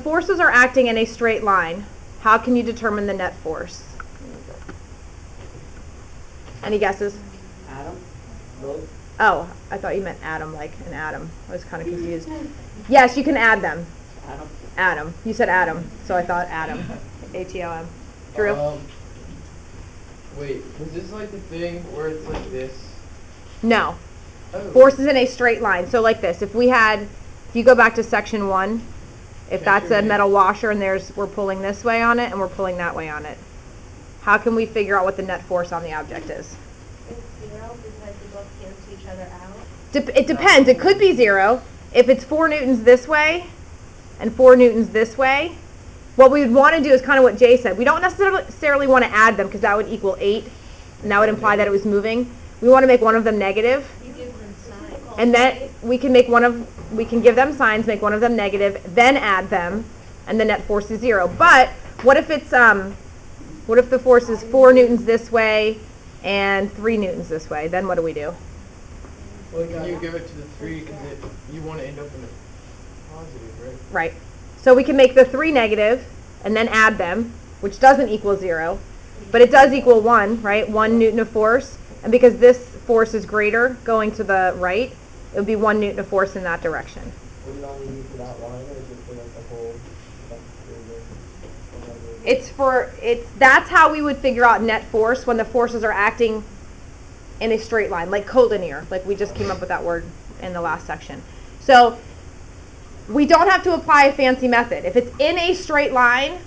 forces are acting in a straight line, how can you determine the net force? Any guesses? Atom? Both? Oh, I thought you meant atom, like an atom. I was kind of confused. Yes, you can add them. Atom? Atom. You said atom, so I thought atom. A-T-O-M. Drew? Wait, was this like the thing where it's like this? No. Oh. Forces in a straight line. So like this. If you go back to section 1, if that's a metal washer and we're pulling this way on it and we're pulling that way on it, how can we figure out what the net force on the object is? It's 0 because they both cancel each other out. It depends. It could be 0. If it's 4 newtons this way and 4 newtons this way, what we would want to do is kind of what Jay said. We don't necessarily want to add them because that would equal 8, and that would imply that it was moving. We want to make one of them negative, You give them signs. and then we can give them signs, make one of them negative, then add them, and the net force is 0. But what if the force is 4 newtons this way and 3 newtons this way? Then what do we do? Well, can you give it to the 3 because you want to end up in a positive, right? Right. So we can make the 3 negative and then add them, which doesn't equal 0, but it does equal 1, right? 1 newton of force. And because this force is greater going to the right, it would be 1 newton of force in that direction. Would it only be for that line, or is it for like the whole? That's how we would figure out net force when the forces are acting in a straight line, like collinear, like we just came up with that word in the last section. So we don't have to apply a fancy method. If it's in a straight line,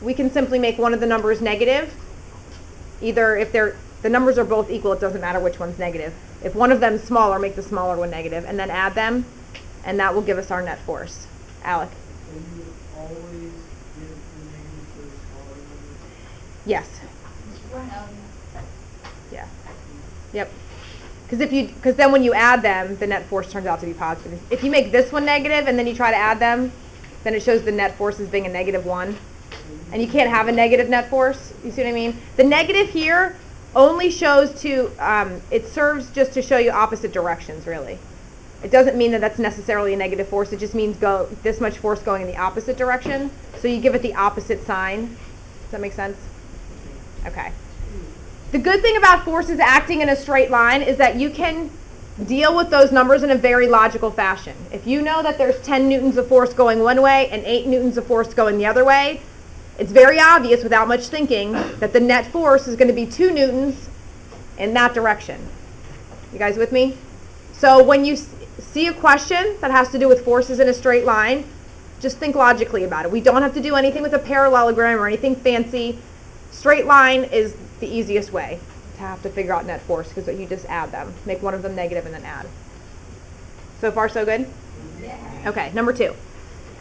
we can simply make one of the numbers negative. Either if the numbers are both equal, it doesn't matter which one's negative. If one of them is smaller, make the smaller one negative, and then add them, and that will give us our net force. Alec? Will you always give the name for the smaller number? Yes. Yeah. Yep. Because then when you add them, the net force turns out to be positive. If you make this one negative and then you try to add them, then it shows the net force as being a -1. And you can't have a negative net force. You see what I mean? The negative here only shows it serves just to show you opposite directions, really. It doesn't mean that that's necessarily a negative force. It just means this much force going in the opposite direction. So you give it the opposite sign. Does that make sense? Okay. The good thing about forces acting in a straight line is that you can deal with those numbers in a very logical fashion. If you know that there's 10 newtons of force going one way and 8 newtons of force going the other way, it's very obvious without much thinking that the net force is going to be 2 newtons in that direction. You guys with me? So when you see a question that has to do with forces in a straight line, just think logically about it. We don't have to do anything with a parallelogram or anything fancy. Straight line is the easiest way to have to figure out net force because you just add them. Make one of them negative and then add. So far, so good? Yeah. Okay, number 2.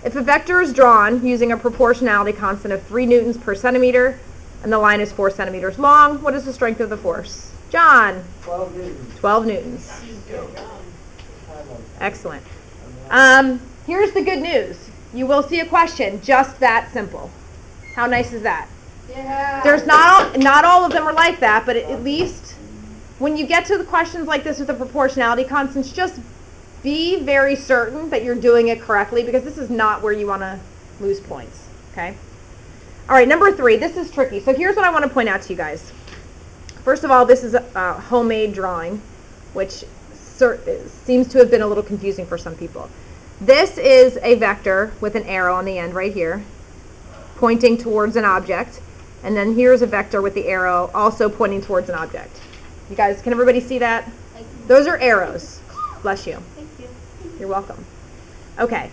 If a vector is drawn using a proportionality constant of 3 newtons per centimeter and the line is 4 centimeters long, what is the strength of the force? John? 12 newtons. 12 newtons. Excellent. Here's the good news. You will see a question just that simple. How nice is that? Yeah. There's not all of them are like that, but at least when you get to the questions like this with the proportionality constants, just be very certain that you're doing it correctly because this is not where you want to lose points, okay? All right, number 3, this is tricky. So here's what I want to point out to you guys. First of all, this is a homemade drawing, which seems to have been a little confusing for some people. This is a vector with an arrow on the end right here, pointing towards an object. And then here's a vector with the arrow also pointing towards an object. You guys, can everybody see that? Those are arrows. Bless you. Thank you. You're welcome. Okay.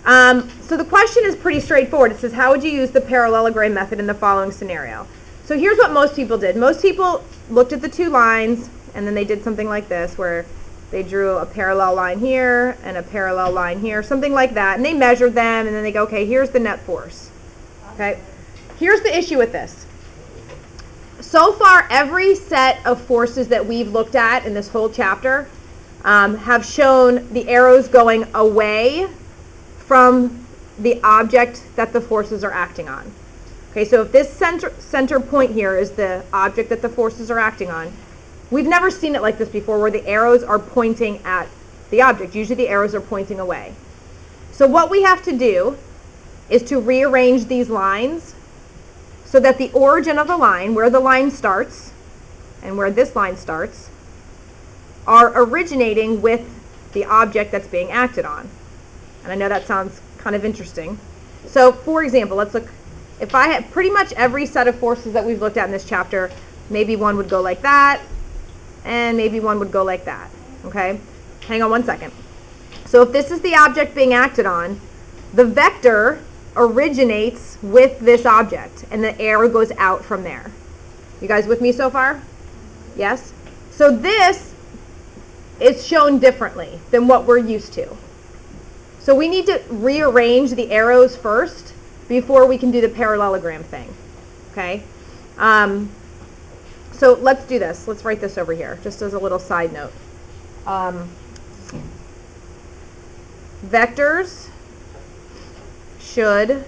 So the question is pretty straightforward. It says, how would you use the parallelogram method in the following scenario? So here's what most people did. Most people looked at the 2 lines, and then they did something like this, where they drew a parallel line here and a parallel line here, something like that, and they measured them, and then they go, okay, here's the net force. Okay. Here's the issue with this. So far, every set of forces that we've looked at in this whole chapter have shown the arrows going away from the object that the forces are acting on. Okay, so if this center point here is the object that the forces are acting on, we've never seen it like this before where the arrows are pointing at the object. Usually the arrows are pointing away. So what we have to do is to rearrange these lines so that the origin of the line, where the line starts and where this line starts, are originating with the object that's being acted on. And I know that sounds kind of interesting. So, for example, let's look. If I had pretty much every set of forces that we've looked at in this chapter, maybe one would go like that, and maybe one would go like that. Okay? Hang on one second. So if this is the object being acted on, the vector originates with this object, and the arrow goes out from there. You guys with me so far? Yes? So this is shown differently than what we're used to. So we need to rearrange the arrows first before we can do the parallelogram thing. Okay? So let's do this. Let's write this over here, just as a little side note. Vectors should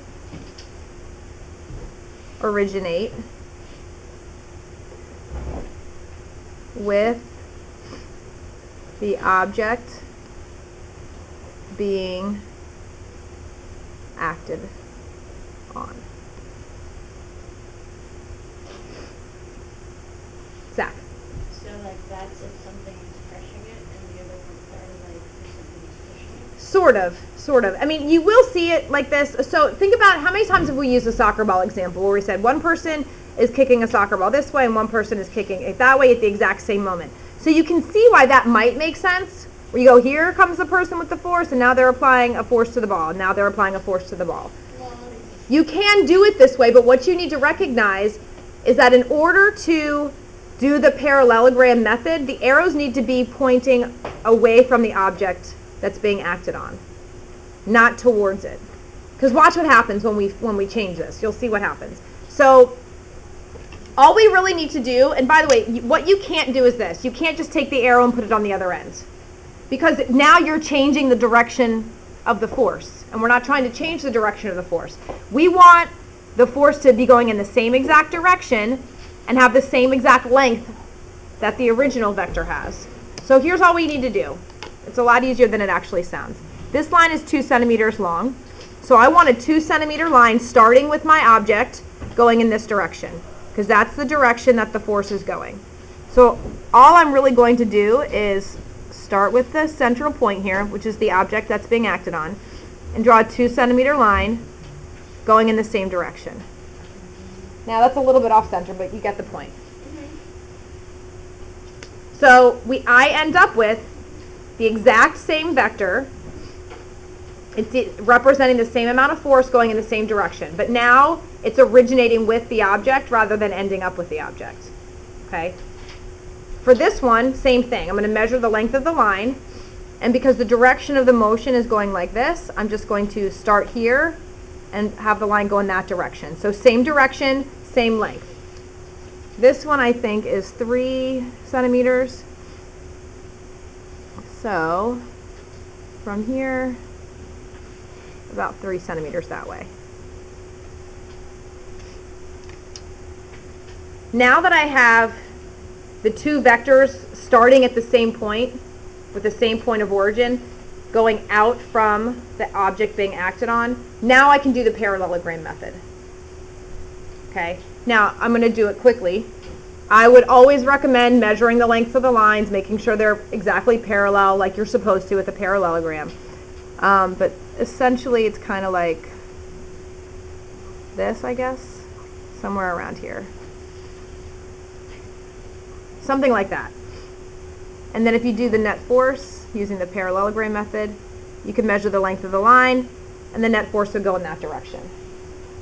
originate with the object being acted on. Zach. So like that's if something is crushing it and the other ones are like if something is pushing it? Sort of. I mean, you will see it like this. So think about how many times have we used a soccer ball example where we said one person is kicking a soccer ball this way and one person is kicking it that way at the exact same moment. So you can see why that might make sense. Where you go, here comes the person with the force, and now they're applying a force to the ball, and now they're applying a force to the ball. You can do it this way, but what you need to recognize is that in order to do the parallelogram method, the arrows need to be pointing away from the object that's being acted on, not towards it. Because watch what happens when we change this. You'll see what happens. So all we really need to do, and by the way, what you can't do is this. You can't just take the arrow and put it on the other end. Because now you're changing the direction of the force. And we're not trying to change the direction of the force. We want the force to be going in the same exact direction and have the same exact length that the original vector has. So here's all we need to do. It's a lot easier than it actually sounds. This line is 2 centimeters long. So I want a 2 centimeter line starting with my object going in this direction, because that's the direction that the force is going. So all I'm really going to do is start with the central point here, which is the object that's being acted on, and draw a 2 centimeter line going in the same direction. Now that's a little bit off center, but you get the point. So I end up with the exact same vector. It's representing the same amount of force going in the same direction. But now it's originating with the object rather than ending up with the object. Okay? For this one, same thing. I'm going to measure the length of the line. And because the direction of the motion is going like this, I'm just going to start here and have the line go in that direction. So same direction, same length. This one I think is 3 centimeters. So from here, about 3 centimeters that way. Now that I have the two vectors starting at the same point, with the same point of origin, going out from the object being acted on, now I can do the parallelogram method. Okay, now I'm going to do it quickly. I would always recommend measuring the lengths of the lines, making sure they're exactly parallel like you're supposed to with a parallelogram. But essentially it's kind of like this, I guess, somewhere around here. Something like that. And then if you do the net force using the parallelogram method, you can measure the length of the line, and the net force will go in that direction.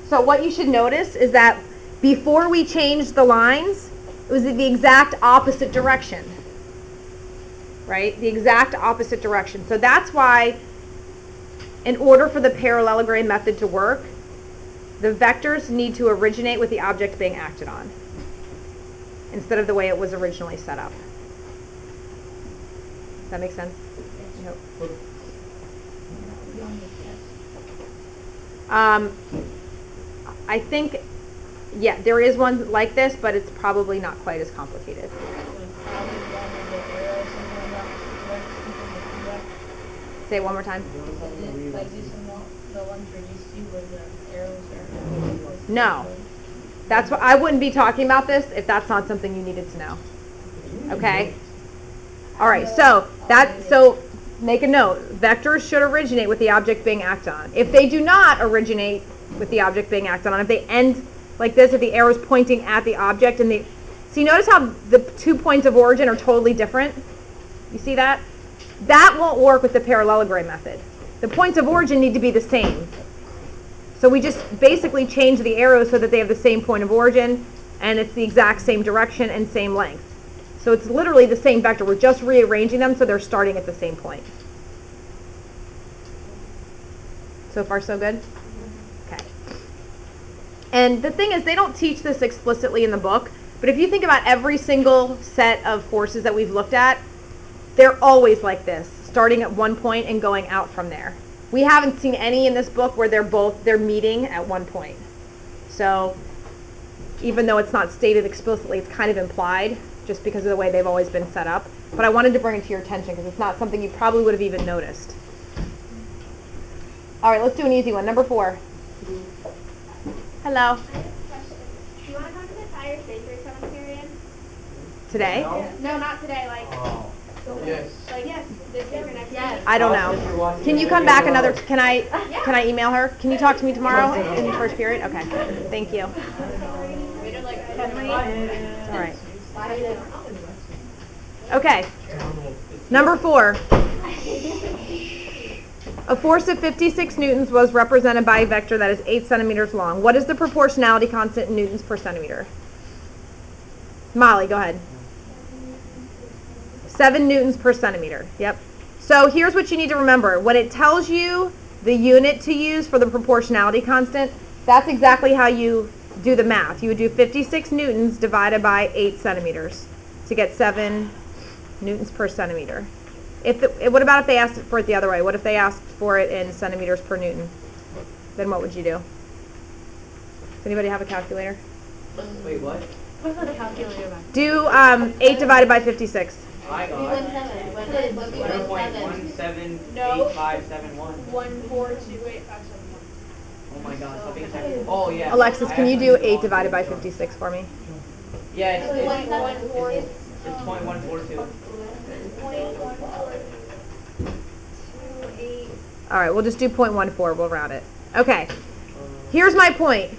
So what you should notice is that before we changed the lines, it was the exact opposite direction. Right? The exact opposite direction. So that's why, in order for the parallelogram method to work, the vectors need to originate with the object being acted on, instead of the way it was originally set up. Does that make sense? I hope. I think, yeah, there is one like this, but it's probably not quite as complicated. Say it one more time. The ones where you see where the arrows are. No. That's what I wouldn't be talking about this if that's not something you needed to know. Okay? All right, so make a note. Vectors should originate with the object being acted on. If they do not originate with the object being acted on, if they end like this, if the arrow is pointing at the object and so you notice how the 2 points of origin are totally different? You see that? That won't work with the parallelogram method. The points of origin need to be the same. So we just basically change the arrows so that they have the same point of origin and it's the exact same direction and same length. So it's literally the same vector. We're just rearranging them so they're starting at the same point. So far so good? Okay. And the thing is, they don't teach this explicitly in the book, but if you think about every single set of forces that we've looked at, they're always like this, starting at one point and going out from there. We haven't seen any in this book where they're meeting at one point. So even though it's not stated explicitly, it's kind of implied just because of the way they've always been set up. But I wanted to bring it to your attention because it's not something you probably would have even noticed. All right, let's do an easy one. Number 4. Hello. I have a question. Do you want to go to the tire safety summer period? Today? No, not today. Like, Yes. like this week or next week. I don't know. Can you come back another? Can I email her? Can you talk to me tomorrow in the first period? Okay. Thank you. All right. Okay. Number 4. A force of 56 newtons was represented by a vector that is 8 centimeters long. What is the proportionality constant in newtons per centimeter? Molly, go ahead. 7 newtons per centimeter. Yep. So here's what you need to remember. When it tells you the unit to use for the proportionality constant, that's exactly how you do the math. You would do 56 newtons divided by 8 centimeters to get 7 newtons per centimeter. What about if they asked for it the other way? What if they asked for it in centimeters per newton? Then what would you do? Does anybody have a calculator? Wait, what? What's the calculator back? Do 8 divided by 56. I got 0.178571. 1428571. Oh my gosh, I think that's, oh yeah. Alexis, can you do 8 divided by 56 for me? Yeah, it's 0.142. 0.142. 0.128. All right, we'll just do 0.14. We'll round it. Okay. Here's my point.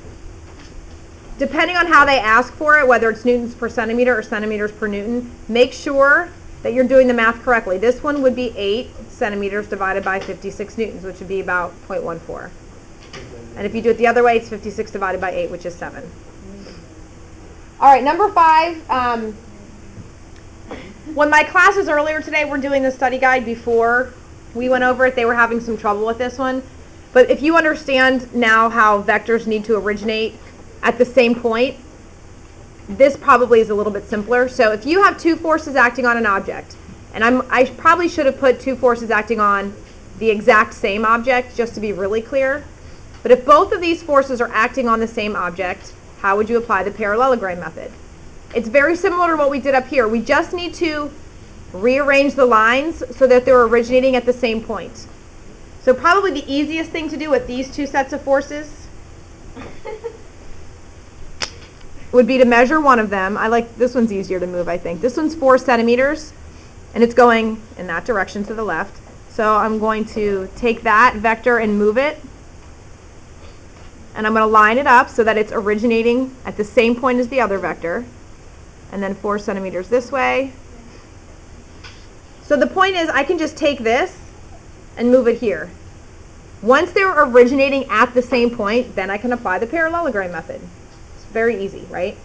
Depending on how they ask for it, whether it's newtons per centimeter or centimeters per newton, make sure that you're doing the math correctly. This one would be 8 centimeters divided by 56 newtons, which would be about 0.14. And if you do it the other way, it's 56 divided by 8, which is 7. All right, number 5. When my classes earlier today were doing the study guide before we went over it, they were having some trouble with this one. But if you understand now how vectors need to originate at the same point, this probably is a little bit simpler. So if you have 2 forces acting on an object, and I probably should have put 2 forces acting on the exact same object just to be really clear. But if both of these forces are acting on the same object, how would you apply the parallelogram method? It's very similar to what we did up here. We just need to rearrange the lines so that they're originating at the same point. So probably the easiest thing to do with these 2 sets of forces would be to measure one of them. This one's easier to move, I think. This one's 4 centimeters, and it's going in that direction to the left. So I'm going to take that vector and move it. And I'm going to line it up so that it's originating at the same point as the other vector. And then 4 centimeters this way. So the point is, I can just take this and move it here. Once they're originating at the same point, then I can apply the parallelogram method. It's very easy, right?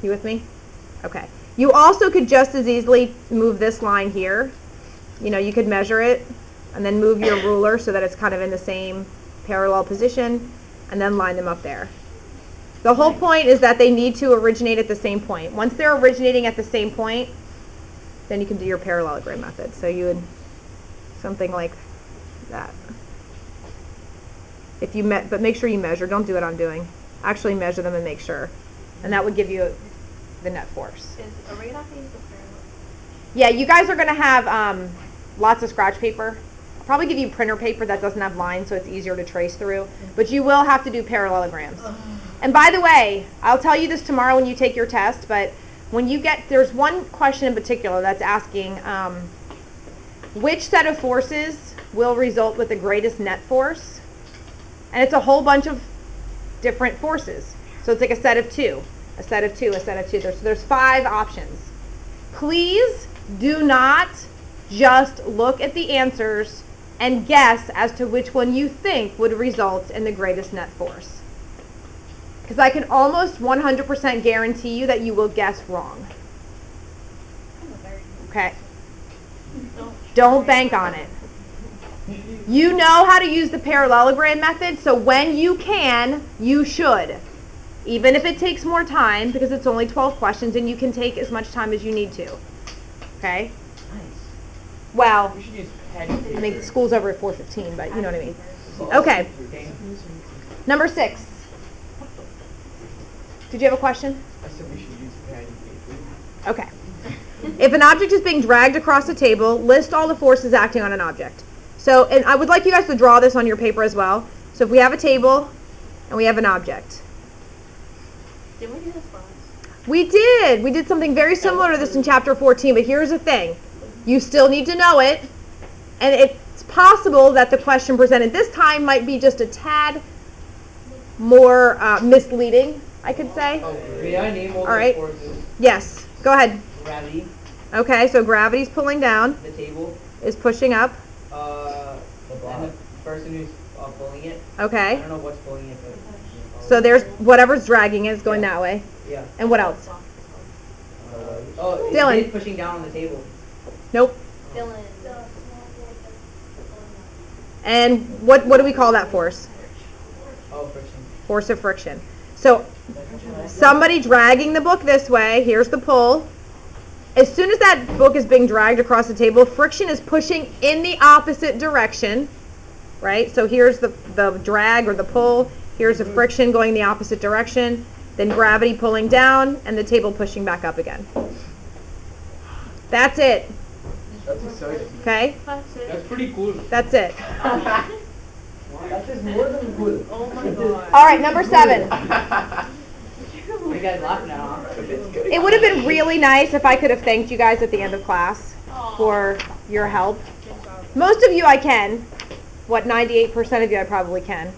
You with me? Okay. You also could just as easily move this line here. You know, you could measure it and then move your ruler so that it's kind of in the same parallel position and then line them up there. The whole point is that they need to originate at the same point. Once they're originating at the same point, then you can do your parallelogram method. So you would something like that. But make sure you measure. Don't do what I'm doing. Actually measure them and make sure. And that would give you the net force. Are we going to have to use the parallel? Yeah, you guys are going to have lots of scratch paper probably give you printer paper that doesn't have lines so it's easier to trace through. But you will have to do parallelograms. And by the way, I'll tell you this tomorrow when you take your test, but when you get, there's one question in particular that's asking which set of forces will result with the greatest net force? And it's a whole bunch of different forces. So it's like a set of two, a set of two, a set of two. There's 5 options. Please do not just look at the answers and guess as to which one you think would result in the greatest net force. Because I can almost 100% guarantee you that you will guess wrong. Okay? Don't bank on it. You know how to use the parallelogram method, so when you can, you should. Even if it takes more time, because it's only 12 questions and you can take as much time as you need to. Okay? Nice. Well, We should use pen and paper. I mean, school's over at 4:15, but you know what I mean. Okay. Number 6. Did you have a question? I said we should use pad and paper. Okay. If an object is being dragged across a table, list all the forces acting on an object. So, and I would like you guys to draw this on your paper as well. So if we have a table and we have an object. Did we do this once? We did. We did something very similar to this in chapter 14, but here's the thing. You still need to know it. And it's possible that the question presented this time might be just a tad more misleading, I could say. May I name all All right. the forces? Yes. Go ahead. Gravity, Okay, so gravity's pulling down, the table, is pushing up. and the person who's pulling it. I Okay. don't know what's pulling it, but So there's whatever's dragging it is going that way. yeah. And what else? Oh, Dylan. it's pushing down on the table. Nope. Dylan. And what do we call that force? Oh, friction. Force of friction. So somebody dragging the book this way, here's the pull. As soon as that book is being dragged across the table, friction is pushing in the opposite direction, right? So here's the drag or the pull, here's the friction going the opposite direction, then gravity pulling down, and the table pushing back up again. That's it, That's exciting. okay? That's pretty cool. That's it. That is more than good. Oh my god. All right, number 7. What are you guys laughing at, huh? It would have been really nice if I could have thanked you guys at the end of class for your help. Most of you I can. What, 98% of you I probably can.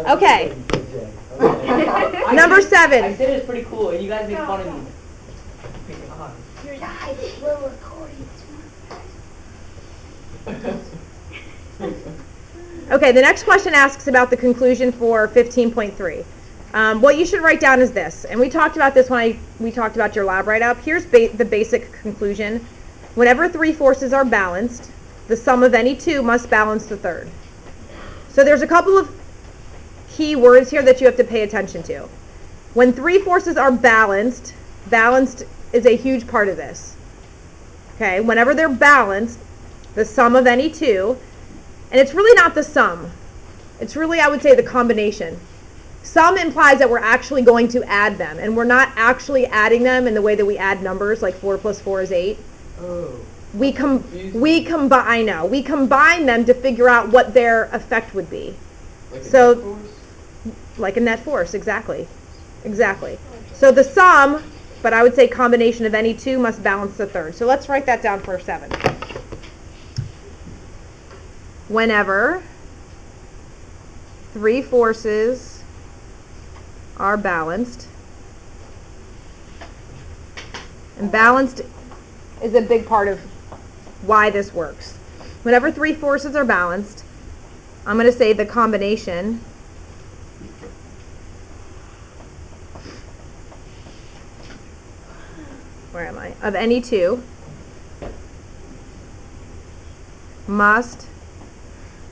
Okay. Number I 7. said it's pretty cool, and you guys make fun of me. God. Guys, we're recording. Okay, the next question asks about the conclusion for 15.3. What you should write down is this, and we talked about this when we talked about your lab write-up. Here's the basic conclusion. Whenever 3 forces are balanced, the sum of any 2 must balance the third. So there's a couple of key words here that you have to pay attention to. When 3 forces are balanced is a huge part of this. Okay, whenever they're balanced, the sum of any 2, and it's really not the sum. It's really, I would say, the combination. Sum implies that we're actually going to add them, and we're not actually adding them in the way that we add numbers, like 4 plus 4 is 8. Oh. We combine them to figure out what their effect would be. Like So- a net force? Like a net force, exactly. Exactly. So the sum, but I would say combination of any 2 must balance the third. So let's write that down for 7. Whenever 3 forces are balanced, and balanced is a big part of why this works. Whenever 3 forces are balanced, I'm going to say the combination of any 2 must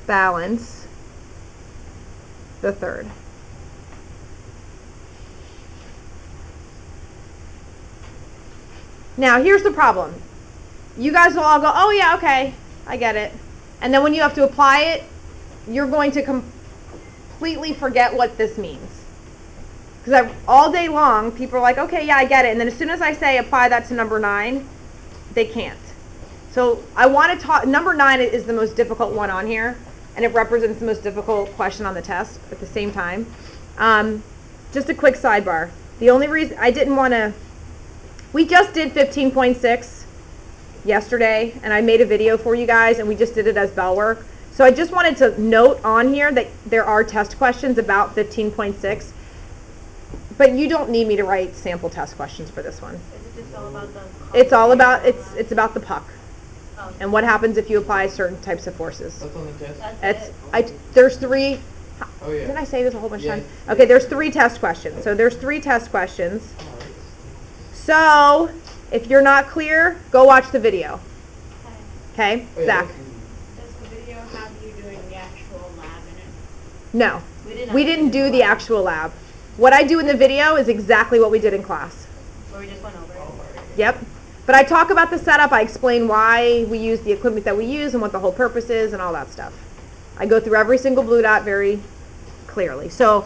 balance the third. Now, here's the problem. You guys will all go, oh yeah, okay, I get it. And then when you have to apply it, you're going to completely forget what this means. Because all day long, people are like, okay, yeah, I get it. And then as soon as I say apply that to number 9, they can't. So I want to talk, number 9 is the most difficult one on here, and it represents the most difficult question on the test at the same time. Just a quick sidebar. The only reason I didn't want to, we just did 15.6 yesterday, and I made a video for you guys, and we just did it as bell work. So I just wanted to note on here that there are test questions about 15.6, but you don't need me to write sample test questions for this one. Is it just all about the? It's all about, it's about the puck. Oh. And what happens if you apply certain types of forces. What's on the test? That's it. There's 3, Oh yeah. didn't I say this a whole bunch of Yes. times? Okay, there's 3 test questions. So there's 3 test questions. So if you're not clear, go watch the video. Okay, Oh, yeah, Zach? that's easy. Does the video have you doing the actual lab in it? No, We we didn't do the actual lab. What I do in the video is exactly what we did in class. Or we just went over it? Yep. But I talk about the setup, I explain why we use the equipment that we use and what the whole purpose is and all that stuff. I go through every single blue dot very clearly. So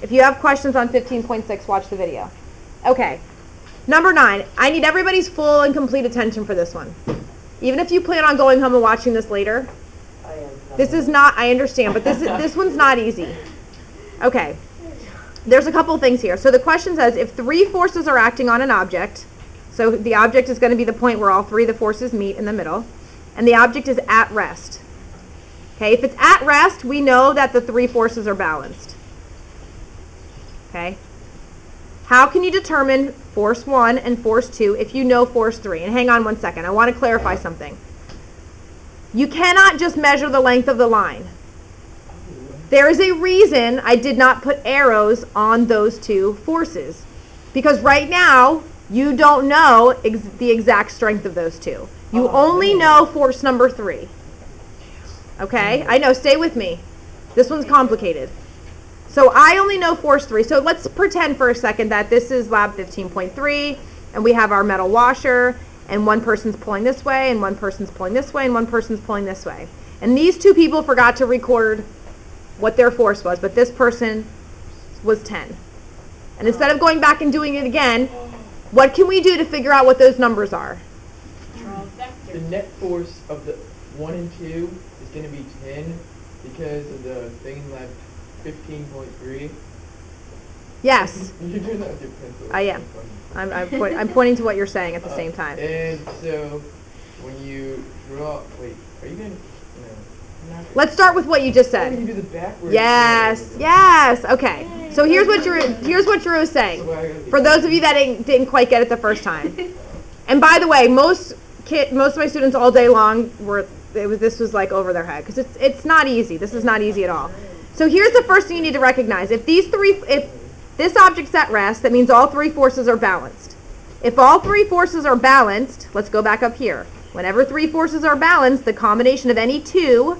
if you have questions on 15.6, watch the video. Okay. Number 9, I need everybody's full and complete attention for this one. Even if you plan on going home and watching this later, this is not, I understand, but this one's not easy. Okay. There's a couple things here. So the question says, if 3 forces are acting on an object, so the object is going to be the point where all 3 of the forces meet in the middle, and the object is at rest. Okay, if it's at rest, we know that the 3 forces are balanced. Okay? How can you determine force 1 and force 2 if you know force 3? And hang on one second, I want to clarify something. You cannot just measure the length of the line. There is a reason I did not put arrows on those 2 forces. Because right now, you don't know the exact strength of those 2. You only know force number 3. Okay? I know, stay with me. This one's complicated. So I only know force 3. So let's pretend for a second that this is lab 15.3, and we have our metal washer, and one person's pulling this way, and one person's pulling this way, and one person's pulling this way. And these 2 people forgot to record what their force was, but this person was 10. And instead of going back and doing it again, what can we do to figure out what those numbers are? Draw a vector. The net force of the 1 and 2 is going to be 10 because of the thing in lab 15.3. Yes, You're doing that with your pencil. I am. I'm pointing to what you're saying at the same time. And so when you draw, wait, are you going to? No. Not Let's start with what you just Oh, you said. do the backwards. Yes, yes. Okay. So here's what Drew was saying. For those of you that didn't quite get it the first time. And by the way, most of my students all day long this was like over their head because it's not easy. This is not easy at all. So here's the first thing you need to recognize. If this object's at rest, that means all 3 forces are balanced. If all 3 forces are balanced, let's go back up here. Whenever 3 forces are balanced, the combination of any 2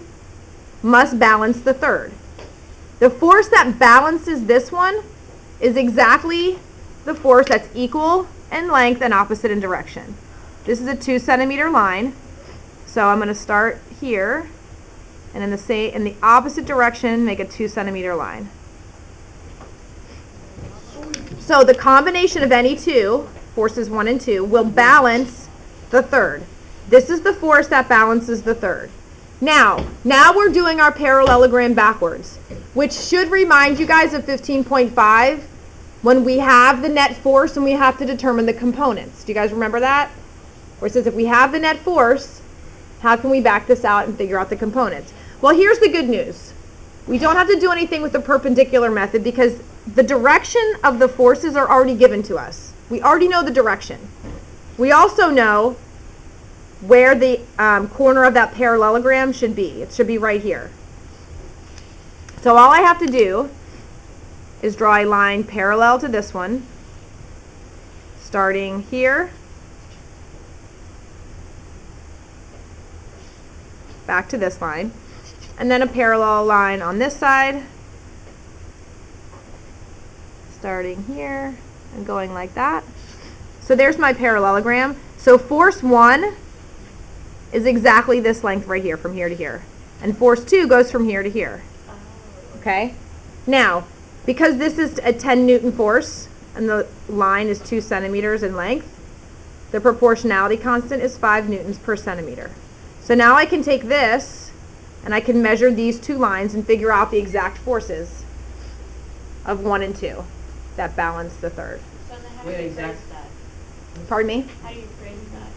must balance the third. The force that balances this one is exactly the force that's equal in length and opposite in direction. This is a 2 centimeter line. So I'm going to start here and in the opposite direction make a 2 centimeter line. So the combination of any 2, forces 1 and 2, will balance the third. This is the force that balances the third. Now we're doing our parallelogram backwards, which should remind you guys of 15.5 when we have the net force and we have to determine the components. Do you guys remember that? Where it says if we have the net force, how can we back this out and figure out the components? Well, here's the good news. We don't have to do anything with the perpendicular method because the direction of the forces are already given to us. We already know the direction. We also know where the corner of that parallelogram should be. It should be right here. So all I have to do is draw a line parallel to this one, starting here, back to this line, and then a parallel line on this side, starting here and going like that. So there's my parallelogram. So force 1 is exactly this length right here, from here to here. And force 2 goes from here to here. Okay? Now, because this is a 10 Newton force, and the line is 2 centimeters in length, The proportionality constant is 5 newtons per centimeter. So now I can take this and I can measure these two lines and figure out the exact forces of 1 and 2 that balance the third. So then how do Wait, you phrase exact- that? Pardon me? How do you phrase that?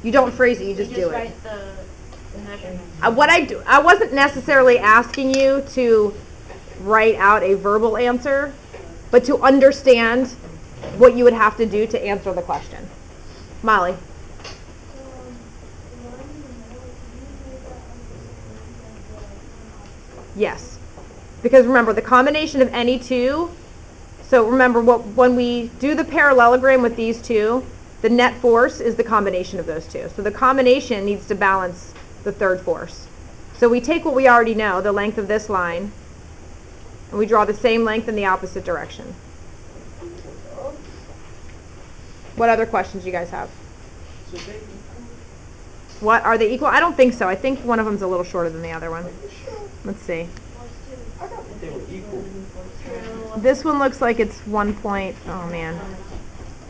You don't phrase it, you just do it. write the measurement. I wasn't necessarily asking you to write out a verbal answer, but to understand what you would have to do to answer the question. Molly? Yes. Because remember, the combination of any two, so remember when we do the parallelogram with these two, the net force is the combination of those two. So the combination needs to balance the third force. So we take what we already know, the length of this line, and we draw the same length in the opposite direction. What other questions you guys have? So they equal? What, are they equal? I don't think so. I think one of them's a little shorter than the other one. Let's see. I thought they were equal. This one looks like it's 1 point, oh man,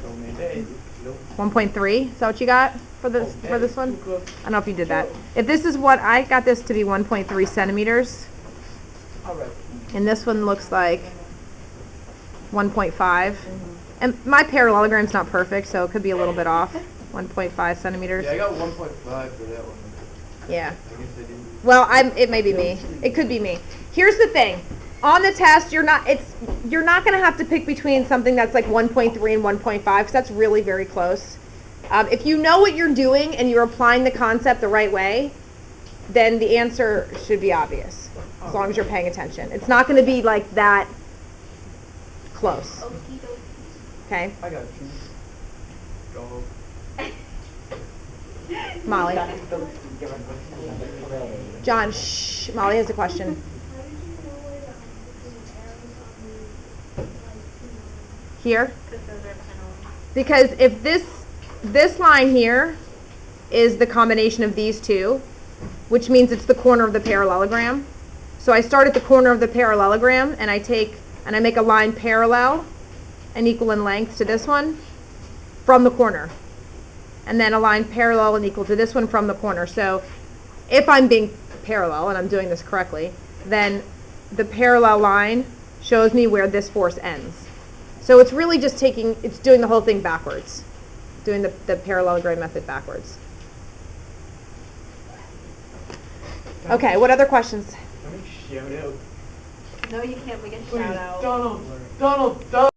So maybe, nope. 1.3? Is that what you got for this one? I don't know if you did that. If this is what, I got this to be 1.3 centimeters, All right. and this one looks like 1.5. And my parallelogram's not perfect, so it could be a little bit off. 1.5 centimeters. Yeah, I got 1.5 for that one. Yeah. I guess I didn't. Well, it may be me. It could be me. Here's the thing. On the test, you're not going to have to pick between something that's like 1.3 and 1.5 because that's really very close. If you know what you're doing and you're applying the concept the right way, then the answer should be obvious as long as you're paying attention. It's not going to be like that close. Okay? I got you. Dog. Molly. John, shh. Molly has a question. Here? Because those are penalties. Because if this line here is the combination of these two, which means it's the corner of the parallelogram. So I start at the corner of the parallelogram and I make a line parallel and equal in length to this one from the corner. And then a line parallel and equal to this one from the corner. So if I'm being parallel and I'm doing this correctly, then the parallel line shows me where this force ends. So it's really just it's doing the whole thing backwards, doing the parallelogram method backwards. Okay, what other questions? Let me shout out. No, you can't. We get Please, shout out. Donald,